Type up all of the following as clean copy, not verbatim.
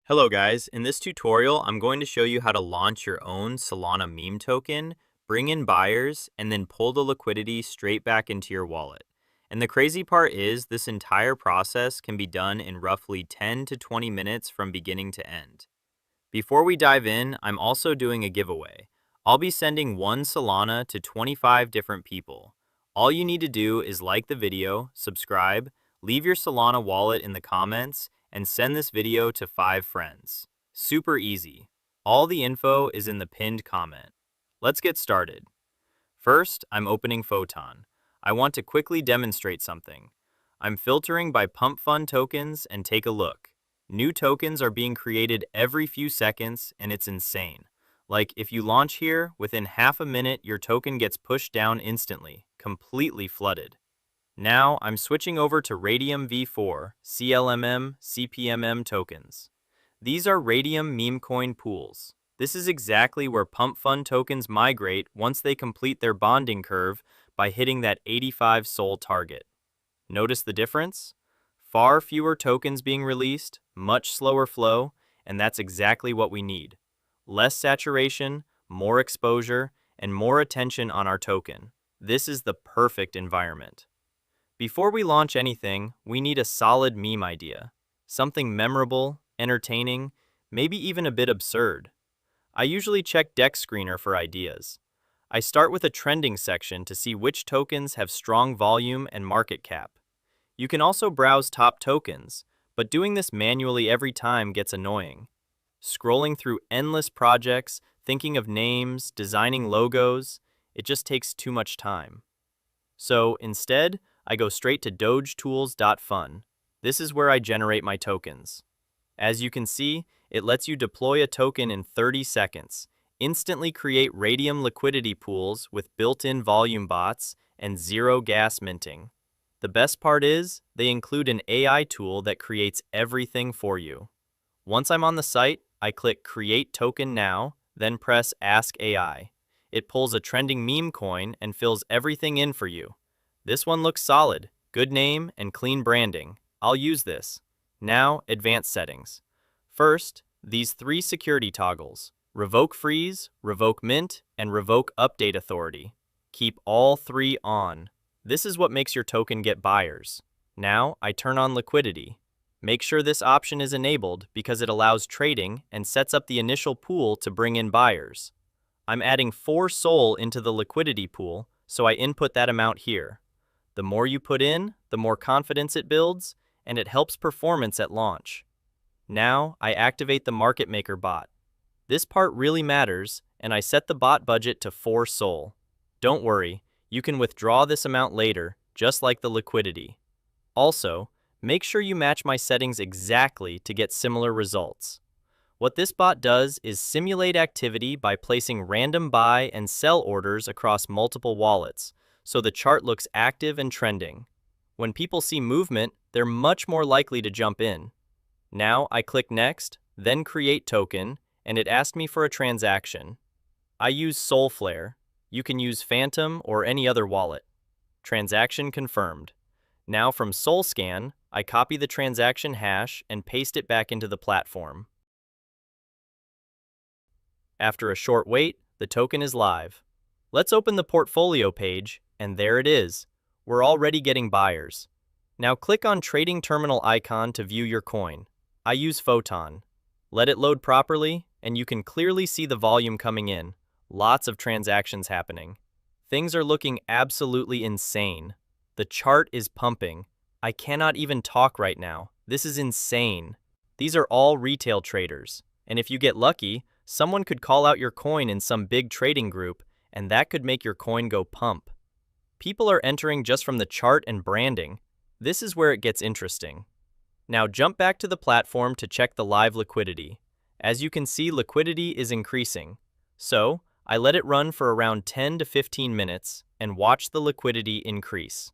Hello guys, in this tutorial I'm going to show you how to launch your own Solana meme token, bring in buyers, and then pull the liquidity straight back into your wallet. And the crazy part is this entire process can be done in roughly 10 to 20 minutes from beginning to end. Before we dive in, I'm also doing a giveaway. I'll be sending one Solana to 25 different people. All you need to do is like the video, subscribe, leave your Solana wallet in the comments, and send this video to 5 friends. Super easy. All the info is in the pinned comment. Let's get started. First, I'm opening Photon. I want to quickly demonstrate something. I'm filtering by pump fund tokens and take a look. New tokens are being created every few seconds and it's insane. Like if you launch here, within half a minute your token gets pushed down instantly, completely flooded. Now I'm switching over to Radium V4, CLMM, CPMM tokens. These are Radium meme coin pools. This is exactly where pump fund tokens migrate once they complete their bonding curve by hitting that 85 SOL target. Notice the difference? Far fewer tokens being released, much slower flow, and that's exactly what we need. Less saturation, more exposure, and more attention on our token. This is the perfect environment. Before we launch anything, we need a solid meme idea. Something memorable, entertaining, maybe even a bit absurd. I usually check Deck Screener for ideas. I start with a trending section to see which tokens have strong volume and market cap. You can also browse top tokens, but doing this manually every time gets annoying. Scrolling through endless projects, thinking of names, designing logos, it just takes too much time. So instead, I go straight to dogetools.fun. This is where I generate my tokens. As you can see, it lets you deploy a token in 30 seconds, instantly create Radium liquidity pools with built-in volume bots, and zero gas minting. The best part is, they include an AI tool that creates everything for you. Once I'm on the site, I click Create Token Now, then press Ask AI. It pulls a trending meme coin and fills everything in for you. This one looks solid, good name, and clean branding. I'll use this. Now, advanced settings. First, these 3 security toggles: Revoke Freeze, Revoke Mint, and Revoke Update Authority. Keep all 3 on. This is what makes your token get buyers. Now, I turn on liquidity. Make sure this option is enabled because it allows trading and sets up the initial pool to bring in buyers. I'm adding 4 SOL into the liquidity pool, so I input that amount here. The more you put in, the more confidence it builds, and it helps performance at launch. Now, I activate the Market Maker bot. This part really matters, and I set the bot budget to 4 SOL. Don't worry, you can withdraw this amount later, just like the liquidity. Also, make sure you match my settings exactly to get similar results. What this bot does is simulate activity by placing random buy and sell orders across multiple wallets, so the chart looks active and trending. When people see movement, they're much more likely to jump in. Now I click Next, then Create Token, and it asked me for a transaction. I use Solflare. You can use Phantom or any other wallet. Transaction confirmed. Now from SolScan, I copy the transaction hash and paste it back into the platform. After a short wait, the token is live. Let's open the portfolio page, and there it is. We're already getting buyers. Now click on Trading Terminal icon to view your coin. I use Photon. Let it load properly, and you can clearly see the volume coming in. Lots of transactions happening. Things are looking absolutely insane. The chart is pumping. I cannot even talk right now. This is insane. These are all retail traders, and if you get lucky, someone could call out your coin in some big trading group, and that could make your coin go pump. People are entering just from the chart and branding. This is where it gets interesting. Now jump back to the platform to check the live liquidity. As you can see, liquidity is increasing. So, I let it run for around 10 to 15 minutes and watch the liquidity increase.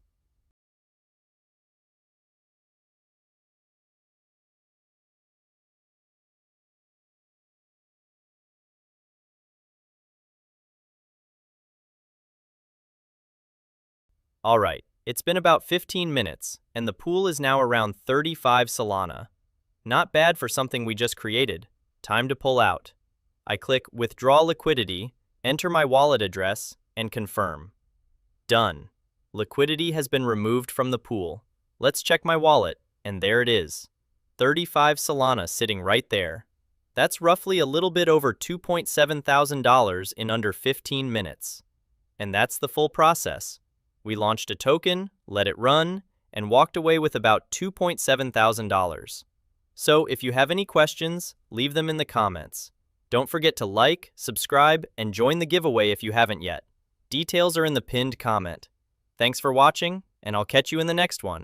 Alright, it's been about 15 minutes, and the pool is now around 35 Solana. Not bad for something we just created. Time to pull out. I click Withdraw Liquidity, enter my wallet address, and confirm. Done. Liquidity has been removed from the pool. Let's check my wallet, and there it is. 35 Solana sitting right there. That's roughly a little bit over $2.7 thousand in under 15 minutes. And that's the full process. We launched a token, let it run, and walked away with about $2.7 thousand. So if you have any questions, leave them in the comments. Don't forget to like, subscribe, and join the giveaway if you haven't yet. Details are in the pinned comment. Thanks for watching, and I'll catch you in the next one.